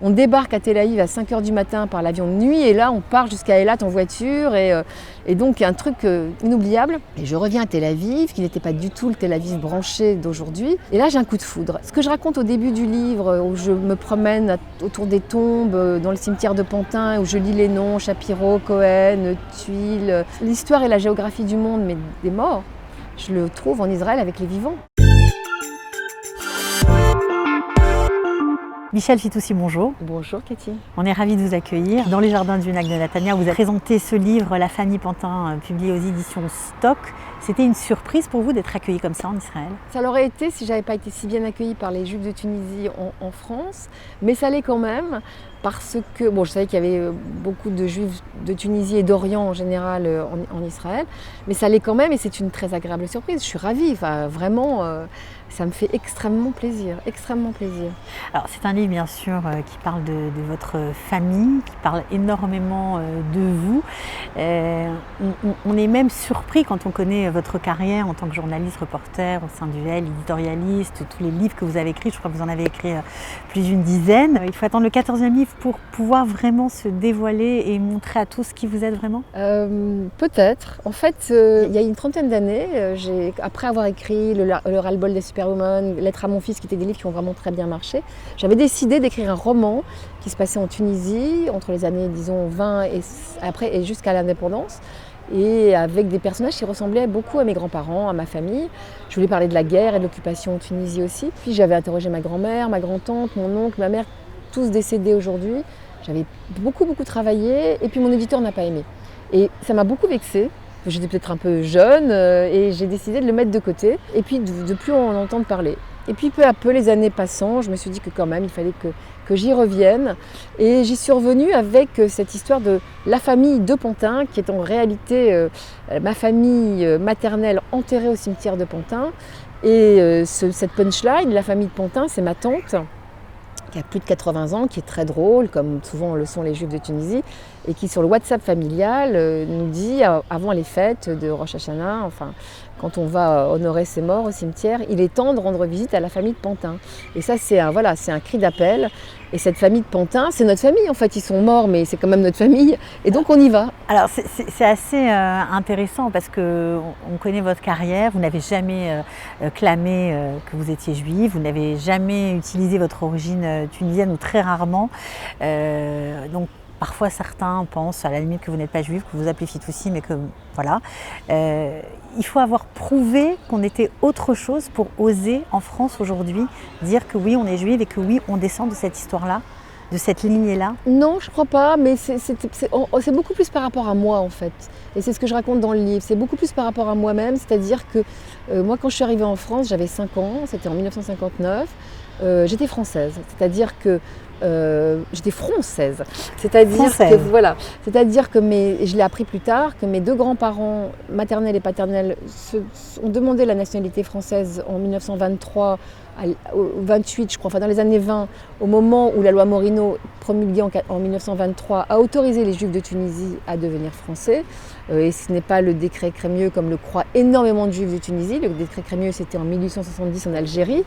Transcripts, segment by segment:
On débarque à Tel Aviv à 5h du matin par l'avion de nuit et là on part jusqu'à Eilat en voiture et donc un truc inoubliable. Et je reviens à Tel Aviv, qui n'était pas du tout le Tel Aviv branché d'aujourd'hui. Et là j'ai un coup de foudre. Ce que je raconte au début du livre, où je me promène autour des tombes, dans le cimetière de Pantin, où je lis les noms, Shapiro, Cohen, Tuile, l'histoire et la géographie du monde, mais des morts, je le trouve en Israël avec les vivants. Michel Fitoussi, bonjour. Bonjour Cathy. On est ravis de vous accueillir. Dans les jardins du Lac de Netanya, vous avez présenté ce livre, La famille Pantin, publié aux éditions Stock. C'était une surprise pour vous d'être accueilli comme ça en Israël? Ça l'aurait été si je n'avais pas été si bien accueillie par les Juifs de Tunisie en France, mais ça l'est quand même parce que, bon, je savais qu'il y avait beaucoup de Juifs de Tunisie et d'Orient en général en Israël, mais ça l'est quand même et c'est une très agréable surprise. Je suis ravie, enfin, vraiment, ça me fait extrêmement plaisir, extrêmement plaisir. Alors c'est un livre bien sûr qui parle de votre famille, qui parle énormément de vous. On est même surpris quand on connaît votre carrière en tant que journaliste, reporter au sein du L, éditorialiste, tous les livres que vous avez écrits, je crois que vous en avez écrit plus d'une dizaine. Il faut attendre le 14e livre pour pouvoir vraiment se dévoiler et montrer à tous qui vous êtes vraiment? Peut-être. En fait, il y a une 30aine d'années, après avoir écrit le ras-le-bol des Superwoman, Lettre à mon fils, qui étaient des livres qui ont vraiment très bien marché, j'avais décidé d'écrire un roman qui se passait en Tunisie, entre les années, disons, 20 et jusqu'à l'indépendance, et avec des personnages qui ressemblaient beaucoup à mes grands-parents, à ma famille. Je voulais parler de la guerre et de l'occupation en Tunisie aussi. Puis j'avais interrogé ma grand-mère, ma grand-tante, mon oncle, ma mère, tous décédés aujourd'hui. J'avais beaucoup travaillé, et puis mon éditeur n'a pas aimé. Et ça m'a beaucoup vexée. J'étais peut-être un peu jeune et j'ai décidé de le mettre de côté et puis de plus en entendre parler. Et puis peu à peu, les années passant, je me suis dit que quand même, il fallait que j'y revienne. Et j'y suis revenue avec cette histoire de la famille de Pantin, qui est en réalité ma famille maternelle enterrée au cimetière de Pantin. Et cette punchline, la famille de Pantin, c'est ma tante, qui a plus de 80 ans, qui est très drôle, comme souvent le sont les Juifs de Tunisie, et qui sur le WhatsApp familial nous dit, avant les fêtes de Rosh Hashanah, enfin, quand on va honorer ses morts au cimetière, il est temps de rendre visite à la famille de Pantin. Et ça, c'est un cri d'appel. Et cette famille de Pantin, c'est notre famille en fait, ils sont morts, mais c'est quand même notre famille, et donc on y va. Alors c'est assez intéressant parce qu'on connaît votre carrière, vous n'avez jamais clamé que vous étiez juive, vous n'avez jamais utilisé votre origine tunisienne ou très rarement. Donc parfois certains pensent à la limite que vous n'êtes pas juive, que vous vous appelez Fitoussi, mais que voilà. Il faut avoir prouvé qu'on était autre chose pour oser en France aujourd'hui dire que oui on est juive et que oui on descend de cette histoire-là, de cette lignée-là. Non, je crois pas, mais c'est beaucoup plus par rapport à moi en fait. Et c'est ce que je raconte dans le livre, c'est beaucoup plus par rapport à moi-même, c'est-à-dire que moi quand je suis arrivée en France, j'avais 5 ans, c'était en 1959, j'étais française, c'est-à-dire que j'étais française, c'est-à-dire que je l'ai appris plus tard, que mes deux grands-parents maternels et paternels ont demandé la nationalité française en 1923, au 28 je crois, enfin dans les années 20, au moment où la loi Morino, promulguée en 1923, a autorisé les Juifs de Tunisie à devenir français. Et ce n'est pas le décret Crémieux comme le croient énormément de Juifs de Tunisie. Le décret Crémieux, c'était en 1870 en Algérie.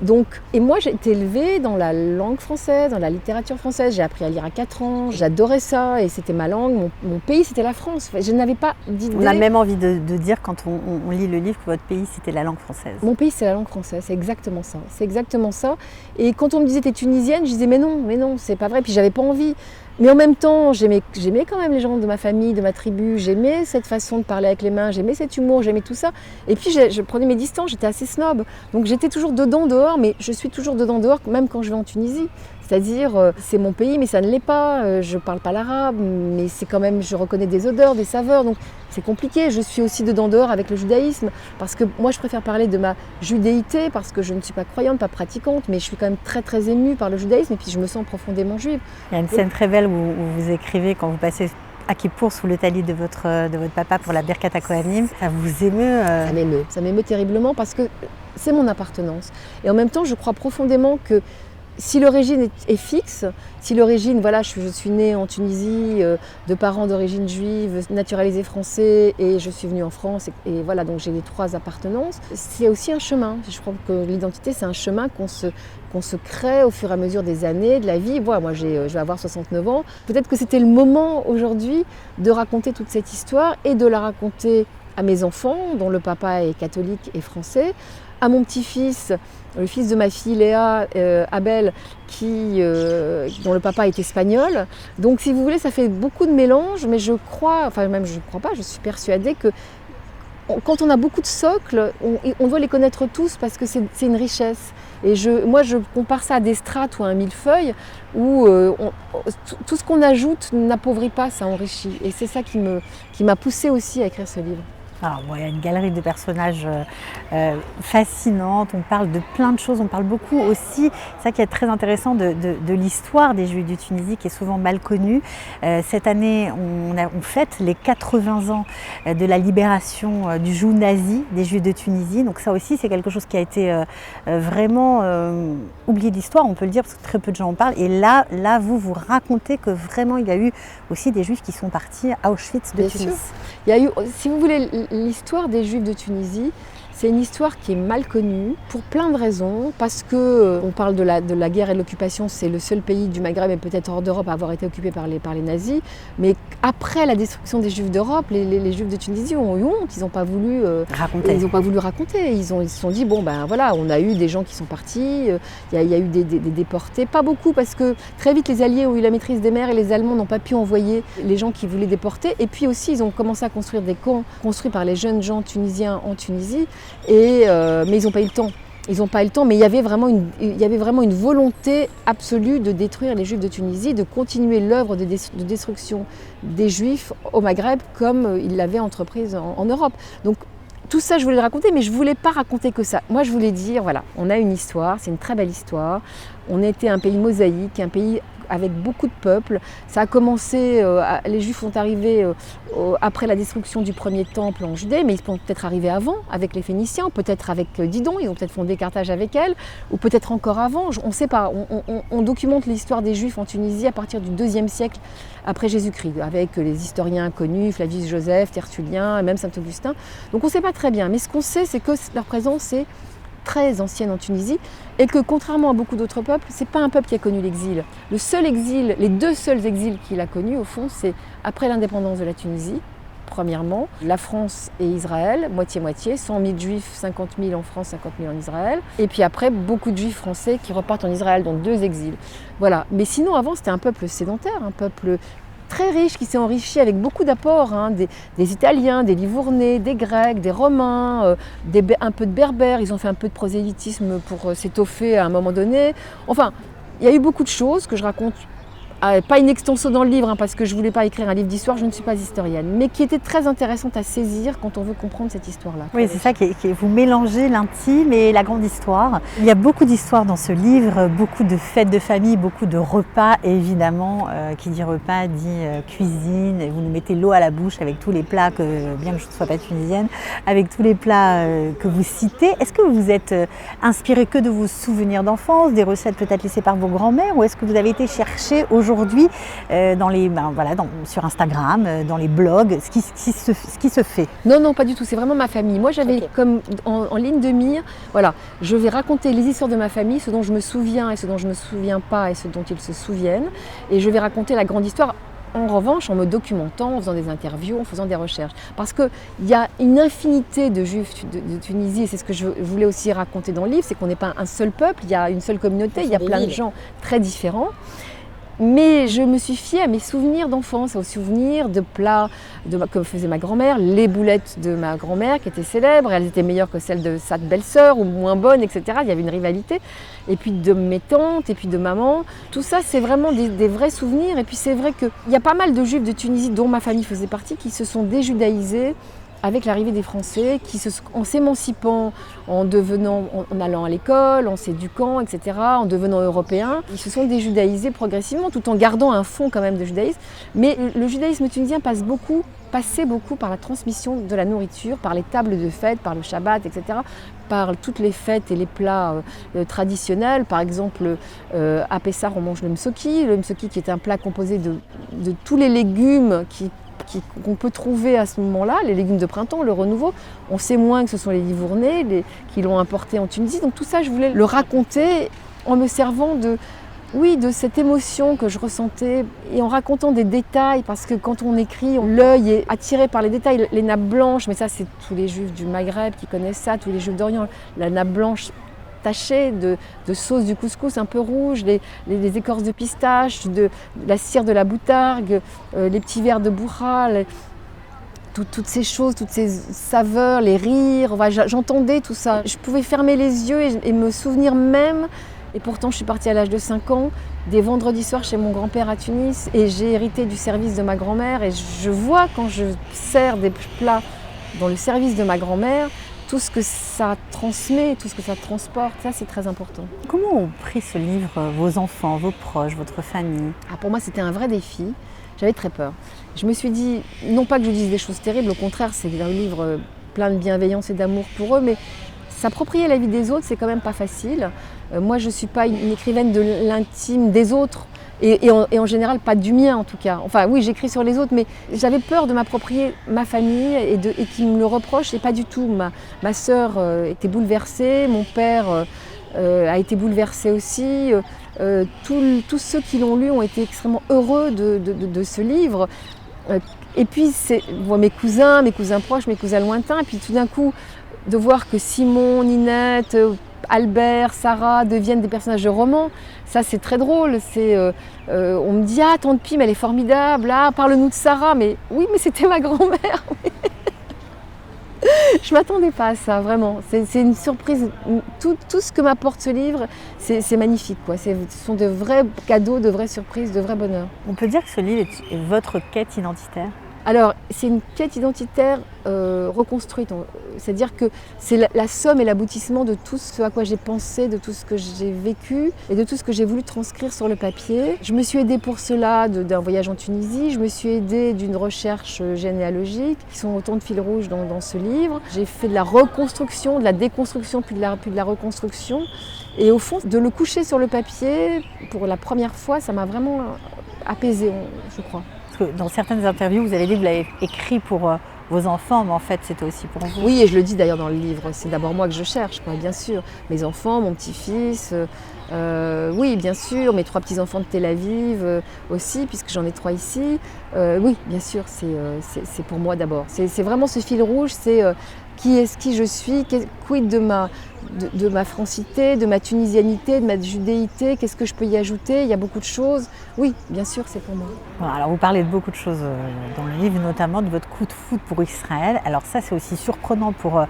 Donc, et moi, j'ai été élevée dans la langue française, dans la littérature française. J'ai appris à lire à 4 ans. J'adorais ça et c'était ma langue. Mon pays, c'était la France. Je n'avais pas d'idée. On a même envie de dire, quand on lit le livre, que votre pays, c'était la langue française. Mon pays, c'est la langue française. C'est exactement ça. C'est exactement ça. Et quand on me disait, t'es tunisienne, je disais, mais non, c'est pas vrai. Puis j'avais pas envie. Mais en même temps, j'aimais quand même les gens de ma famille, de ma tribu. J'aimais cette façon de parler avec les mains, j'aimais cet humour, j'aimais tout ça. Et puis je prenais mes distances, j'étais assez snob. Donc j'étais toujours dedans, dehors, mais je suis toujours dedans, dehors, même quand je vais en Tunisie. C'est-à-dire, c'est mon pays, mais ça ne l'est pas. Je ne parle pas l'arabe, mais c'est quand même, je reconnais des odeurs, des saveurs. Donc c'est compliqué. Je suis aussi dedans, dehors avec le judaïsme. Parce que moi, je préfère parler de ma judéité, parce que je ne suis pas croyante, pas pratiquante, mais je suis quand même très, très émue par le judaïsme. Et puis je me sens profondément juive. Il y a une scène très belle où vous écrivez quand vous passez à Kippour sous le talit de votre papa pour la Birkat HaKohanim. Ça vous émeut Ça m'émeut terriblement parce que c'est mon appartenance. Et en même temps, je crois profondément que si l'origine est fixe, si l'origine, voilà, je suis née en Tunisie, de parents d'origine juive, naturalisés français, et je suis venue en France, et voilà, donc j'ai les 3 appartenances. C'est aussi un chemin. Je crois que l'identité, c'est un chemin qu'on se crée au fur et à mesure des années, de la vie. Voilà, moi, je vais avoir 69 ans. Peut-être que c'était le moment aujourd'hui de raconter toute cette histoire et de la raconter à mes enfants, dont le papa est catholique et français, à mon petit-fils, le fils de ma fille Léa, Abel, dont le papa est espagnol. Donc si vous voulez, ça fait beaucoup de mélange, mais je crois pas, je suis persuadée que quand on a beaucoup de socles, on doit les connaître tous parce que c'est une richesse. Et moi, je compare ça à des strates ou à un millefeuille où tout ce qu'on ajoute n'appauvrit pas, ça enrichit. Et c'est ça qui m'a poussée aussi à écrire ce livre. Alors, bon, il y a une galerie de personnages fascinante, on parle de plein de choses, on parle beaucoup aussi, c'est ça qui est très intéressant de l'histoire des Juifs de Tunisie qui est souvent mal connue. Cette année, on fête les 80 ans de la libération du joug nazi des Juifs de Tunisie, donc ça aussi c'est quelque chose qui a été vraiment oublié de l'histoire, on peut le dire parce que très peu de gens en parlent, et là vous racontez que vraiment il y a eu aussi des Juifs qui sont partis à Auschwitz de Tunis. Il y a eu, si vous voulez, l'histoire des Juifs de Tunisie, c'est une histoire qui est mal connue pour plein de raisons. Parce que on parle de la guerre et de l'occupation, c'est le seul pays du Maghreb et peut-être hors d'Europe à avoir été occupé par les nazis. Mais après la destruction des Juifs d'Europe, les Juifs de Tunisie ont eu honte. Ils n'ont pas voulu raconter. Ils se sont dit bon ben voilà, on a eu des gens qui sont partis. Il y a eu des déportés, pas beaucoup parce que très vite les Alliés ont eu la maîtrise des mers et les Allemands n'ont pas pu envoyer les gens qui voulaient déporter. Et puis aussi ils ont commencé à construire des camps construits par les jeunes gens tunisiens en Tunisie. Mais ils n'ont pas eu le temps. Ils n'ont pas eu le temps, mais il y avait vraiment une volonté absolue de détruire les Juifs de Tunisie, de continuer l'œuvre de destruction des Juifs au Maghreb comme ils l'avaient entreprise en Europe. Donc tout ça, je voulais le raconter, mais je ne voulais pas raconter que ça. Moi, je voulais dire, voilà, on a une histoire, c'est une très belle histoire. On était un pays mosaïque, un pays avec beaucoup de peuples. Ça a commencé, les Juifs sont arrivés après la destruction du premier temple en Judée, mais ils sont peut-être arrivés avant, avec les Phéniciens, peut-être avec Didon, ils ont peut-être fondé Carthage avec elle, ou peut-être encore avant, on ne sait pas. On documente l'histoire des Juifs en Tunisie à partir du IIe siècle après Jésus-Christ, avec les historiens connus, Flavius Joseph, Tertullien, même Saint-Augustin. Donc on ne sait pas très bien, mais ce qu'on sait, c'est que leur présence est très ancienne en Tunisie et que contrairement à beaucoup d'autres peuples, c'est pas un peuple qui a connu l'exil. Le seul exil, les 2 seuls exils qu'il a connus au fond, c'est après l'indépendance de la Tunisie, premièrement, la France et Israël, moitié-moitié, 100 000 Juifs, 50 000 en France, 50 000 en Israël, et puis après beaucoup de Juifs français qui repartent en Israël, donc 2 exils. Voilà. Mais sinon avant c'était un peuple sédentaire, un peuple très riche qui s'est enrichi avec beaucoup d'apports, des Italiens, des Livournais, des Grecs, des Romains, un peu de Berbères. Ils ont fait un peu de prosélytisme pour s'étoffer à un moment donné. Enfin, il y a eu beaucoup de choses que je raconte, pas une extenso dans le livre, parce que je ne voulais pas écrire un livre d'histoire, je ne suis pas historienne, mais qui était très intéressante à saisir quand on veut comprendre cette histoire-là. Oui, c'est ça, vous mélangez l'intime et la grande histoire. Il y a beaucoup d'histoires dans ce livre, beaucoup de fêtes de famille, beaucoup de repas, et évidemment, qui dit repas dit cuisine, et vous nous mettez l'eau à la bouche avec tous les plats, bien que je ne sois pas tunisienne, avec tous les plats que vous citez. Est-ce que vous êtes inspiré que de vos souvenirs d'enfance, des recettes peut-être laissées par vos grands-mères, ou est-ce que vous avez été chercher aujourd'hui sur Instagram, dans les blogs, ce qui se fait? Non, pas du tout. C'est vraiment ma famille. Moi, j'avais comme en ligne de mire, voilà, je vais raconter les histoires de ma famille, ce dont je me souviens et ce dont je ne me souviens pas et ce dont ils se souviennent. Et je vais raconter la grande histoire. En revanche, en me documentant, en faisant des interviews, en faisant des recherches. Parce qu'il y a une infinité de Juifs de Tunisie, et c'est ce que je voulais aussi raconter dans le livre, c'est qu'on n'est pas un seul peuple, il y a une seule communauté, il y a plein de gens très différents. Mais je me suis fiée à mes souvenirs d'enfance, aux souvenirs de plats que faisait ma grand-mère, les boulettes de ma grand-mère qui étaient célèbres, elles étaient meilleures que celles de sa belle-sœur ou moins bonnes, etc. Il y avait une rivalité. Et puis de mes tantes, et puis de maman. Tout ça, c'est vraiment des vrais souvenirs. Et puis c'est vrai qu'il y a pas mal de Juifs de Tunisie, dont ma famille faisait partie, qui se sont déjudaïsés avec l'arrivée des Français, en s'émancipant, en allant à l'école, en s'éduquant, etc., en devenant européens, ils se sont déjudaïsés progressivement, tout en gardant un fond quand même de judaïsme. Mais le judaïsme tunisien passait beaucoup par la transmission de la nourriture, par les tables de fête, par le Shabbat, etc., par toutes les fêtes et les plats traditionnels. Par exemple, à Pessah, on mange le msoki qui est un plat composé de tous les légumes qu'on peut trouver à ce moment-là, les légumes de printemps, le renouveau. On sait moins que ce sont les livournais qui l'ont importé en Tunisie. Donc tout ça, je voulais le raconter en me servant de cette émotion que je ressentais et en racontant des détails, parce que quand on écrit, l'œil est attiré par les détails, les nappes blanches, mais ça c'est tous les juifs du Maghreb qui connaissent ça, tous les juifs d'Orient, la nappe blanche tachée de sauce du couscous un peu rouge, les écorces de pistache, de la cire de la boutargue, les petits verres de bourra, toutes ces choses, toutes ces saveurs, les rires, j'entendais tout ça. Je pouvais fermer les yeux et me souvenir même. Et pourtant, je suis partie à l'âge de 5 ans, des vendredis soirs chez mon grand-père à Tunis, et j'ai hérité du service de ma grand-mère. Et je vois quand je sers des plats dans le service de ma grand-mère, tout ce que ça transmet, tout ce que ça transporte, ça c'est très important. Comment ont pris ce livre vos enfants, vos proches, votre famille ? Pour moi, c'était un vrai défi. J'avais très peur. Je me suis dit, non pas que je dise des choses terribles, au contraire, c'est un livre plein de bienveillance et d'amour pour eux, mais s'approprier la vie des autres, c'est quand même pas facile. Moi, je ne suis pas une écrivaine de l'intime des autres, et en général pas du mien en tout cas. Enfin oui, j'écris sur les autres, mais j'avais peur de m'approprier ma famille et qu'ils me le reprochent, et pas du tout. Ma sœur était bouleversée, mon père a été bouleversé aussi. Tous ceux qui l'ont lu ont été extrêmement heureux de ce livre. Et puis, mes cousins proches, mes cousins lointains, et puis tout d'un coup, de voir que Simon, Ninette, Albert, Sarah deviennent des personnages de romans, ça c'est très drôle. On me dit « Ah, tante Pim, elle est formidable, parle-nous de Sarah ». Mais oui, mais c'était ma grand-mère. Je ne m'attendais pas à ça, vraiment. C'est une surprise. Tout ce que m'apporte ce livre, c'est magnifique, quoi. Ce sont de vrais cadeaux, de vraies surprises, de vrais bonheurs. On peut dire que ce livre est votre quête identitaire ? Alors, c'est une quête identitaire reconstruite. C'est-à-dire que c'est la somme et l'aboutissement de tout ce à quoi j'ai pensé, de tout ce que j'ai vécu et de tout ce que j'ai voulu transcrire sur le papier. Je me suis aidée pour cela d'un voyage en Tunisie. Je me suis aidée d'une recherche généalogique, qui sont autant de fils rouges dans ce livre. J'ai fait de la reconstruction, de la déconstruction, puis de la reconstruction. Et au fond, de le coucher sur le papier, pour la première fois, ça m'a vraiment apaisée, je crois. Dans certaines interviews, vous avez dit que vous l'avez écrit pour vos enfants, mais en fait, c'était aussi pour vous. Oui, et je le dis d'ailleurs dans le livre, c'est d'abord moi que je cherche, quoi, bien sûr. Mes enfants, mon petit-fils, oui, bien sûr, mes 3 petits-enfants de Tel Aviv aussi, puisque j'en ai 3 ici. Oui, bien sûr, c'est pour moi d'abord. C'est vraiment ce fil rouge, c'est qui je suis, quid de ma francité, de ma tunisianité, de ma judéité, qu'est-ce que je peux y ajouter? Il y a beaucoup de choses. Oui, bien sûr, c'est pour moi. Voilà, alors vous parlez de beaucoup de choses dans le livre, notamment de votre coup de foudre pour Israël. Alors ça, c'est aussi surprenant pour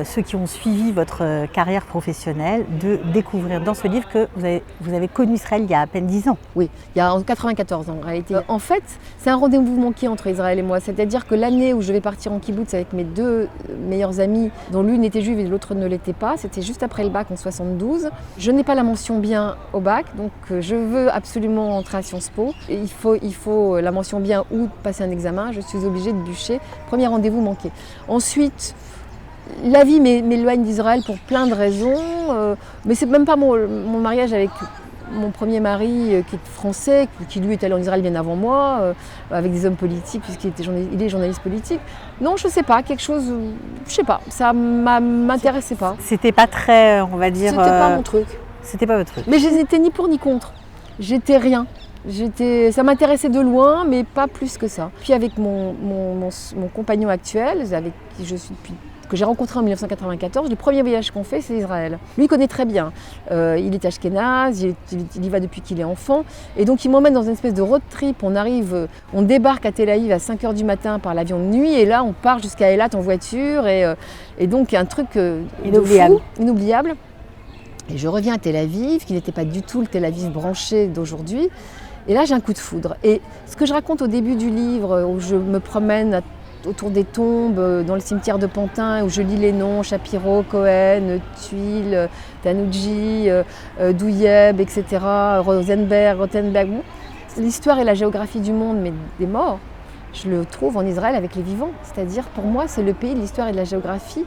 ceux qui ont suivi votre carrière professionnelle de découvrir dans ce livre que vous avez connu Israël il y a à peine 10 ans. Oui, il y a 94 ans en réalité. En fait, c'est un rendez-vous manqué entre Israël et moi. C'est-à-dire que l'année où je vais partir en kibbutz avec mes 2 meilleures amies, dont l'une était juive et l'autre ne l'était pas, c'était juste après le bac en 72. Je n'ai pas la mention bien au bac, donc je veux absolument entrer à Sciences Po. Et il faut la mention bien ou passer un examen. Je suis obligée de bûcher. Premier rendez-vous manqué. Ensuite, la vie m'éloigne d'Israël pour plein de raisons. Mais c'est même pas mon mariage avec mon premier mari qui est français, qui lui est allé en Israël bien avant moi, avec des hommes politiques, puisqu'il est journaliste politique. Non, je sais pas, quelque chose, je sais pas, ça m'intéressait pas. C'était pas très, on va dire... C'était pas mon truc. C'était pas votre truc. Mais je n'étais ni pour ni contre. J'étais rien. Ça m'intéressait de loin, mais pas plus que ça. Puis avec mon compagnon actuel, avec qui je suis depuis que j'ai rencontré en 1994, le premier voyage qu'on fait, c'est Israël. Lui, il connaît très bien. Il est ashkénaze, il y va depuis qu'il est enfant. Et donc, il m'emmène dans une espèce de road trip. On débarque à Tel Aviv à 5h du matin par l'avion de nuit. Et là, on part jusqu'à Eilat en voiture. Et donc, un truc inoubliable. Et je reviens à Tel Aviv, qui n'était pas du tout le Tel Aviv branché d'aujourd'hui. Et là, j'ai un coup de foudre. Et ce que je raconte au début du livre, où je me promène autour des tombes, dans le cimetière de Pantin, où je lis les noms, Shapiro, Cohen, Thuil, Tanuji, Douyeb, etc., Rothenberg. Bon. L'histoire et la géographie du monde, mais des morts, je le trouve en Israël avec les vivants. C'est-à-dire, pour moi, c'est le pays de l'histoire et de la géographie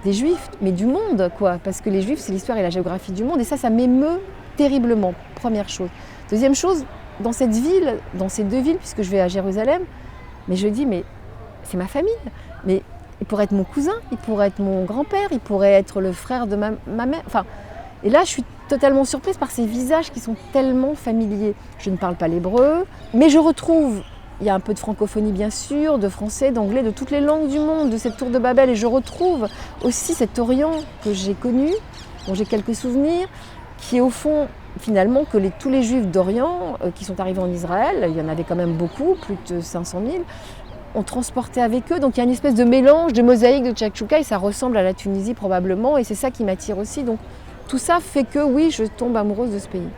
des Juifs, mais du monde, quoi. Parce que les Juifs, c'est l'histoire et la géographie du monde. Et ça m'émeut terriblement, première chose. Deuxième chose, dans cette ville, dans ces deux villes, puisque je vais à Jérusalem, mais je dis, mais c'est ma famille. Mais il pourrait être mon cousin, il pourrait être mon grand-père, il pourrait être le frère de ma mère. Enfin, et là, je suis totalement surprise par ces visages qui sont tellement familiers. Je ne parle pas l'hébreu, mais je retrouve, il y a un peu de francophonie bien sûr, de français, d'anglais, de toutes les langues du monde, de cette tour de Babel. Et je retrouve aussi cet Orient que j'ai connu, dont j'ai quelques souvenirs, qui est au fond, finalement, que tous les Juifs d'Orient qui sont arrivés en Israël, il y en avait quand même beaucoup, plus de 500 000, ont transporté avec eux. Donc il y a une espèce de mélange, de mosaïque, de tchakchouka, et ça ressemble à la Tunisie probablement, et c'est ça qui m'attire aussi. Donc tout ça fait que oui, je tombe amoureuse de ce pays.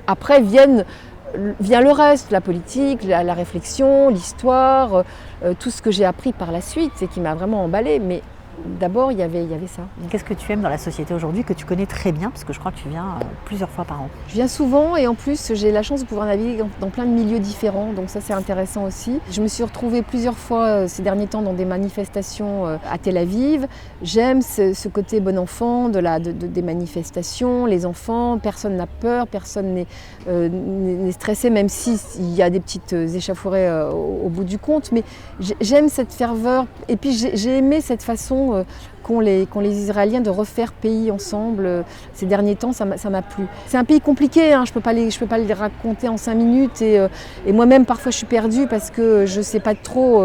Après vient le reste, la politique, la réflexion, l'histoire, tout ce que j'ai appris par la suite et qui m'a vraiment emballée. Mais d'abord, il y avait ça. Qu'est-ce que tu aimes dans la société aujourd'hui que tu connais très bien, parce que je crois que tu viens plusieurs fois par an? Je viens souvent et en plus j'ai la chance de pouvoir naviguer dans plein de milieux différents, donc ça c'est intéressant aussi. Je me suis retrouvée plusieurs fois ces derniers temps dans des manifestations à Tel Aviv. J'aime ce côté bon enfant des manifestations, les enfants, personne n'a peur, personne n'est stressé, même s'il y a des petites échauffourées au bout du compte, mais j'aime cette ferveur et puis j'ai aimé cette façon qu'ont les Israéliens de refaire pays ensemble. Ces derniers temps, ça m'a plu. C'est un pays compliqué, hein, je peux pas les raconter en 5 minutes et moi-même parfois je suis perdue parce que je ne sais pas trop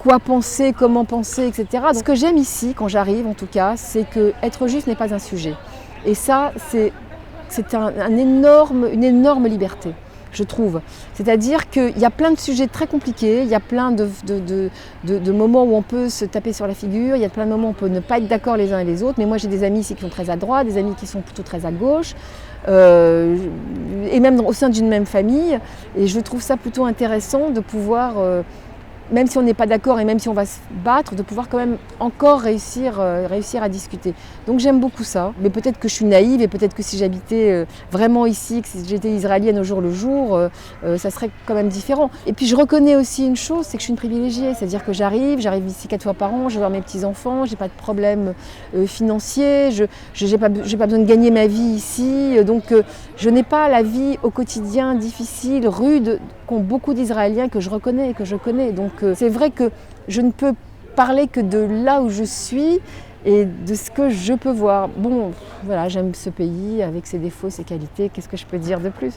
quoi penser, comment penser, etc. Ce que j'aime ici, quand j'arrive en tout cas, c'est que être juif n'est pas un sujet. Et ça, c'est une énorme liberté. Je trouve. C'est-à-dire qu'il y a plein de sujets très compliqués, il y a plein de moments où on peut se taper sur la figure, il y a plein de moments où on peut ne pas être d'accord les uns et les autres, mais moi j'ai des amis ici qui sont très à droite, des amis qui sont plutôt très à gauche, et même au sein d'une même famille, et je trouve ça plutôt intéressant de pouvoir, même si on n'est pas d'accord et même si on va se battre, de pouvoir quand même encore réussir à discuter. Donc j'aime beaucoup ça, mais peut-être que je suis naïve et peut-être que si j'habitais vraiment ici, que si j'étais israélienne au jour le jour, ça serait quand même différent. Et puis je reconnais aussi une chose, c'est que je suis une privilégiée, c'est-à-dire que j'arrive ici 4 fois par an, je vais voir mes petits-enfants, j'ai pas de problème financier, j'ai pas besoin de gagner ma vie ici, donc je n'ai pas la vie au quotidien difficile, rude, qu'ont beaucoup d'Israéliens que je reconnais et que je connais. Donc c'est vrai que je ne peux parler que de là où je suis et de ce que je peux voir. Bon, voilà, j'aime ce pays avec ses défauts, ses qualités, qu'est-ce que je peux dire de plus?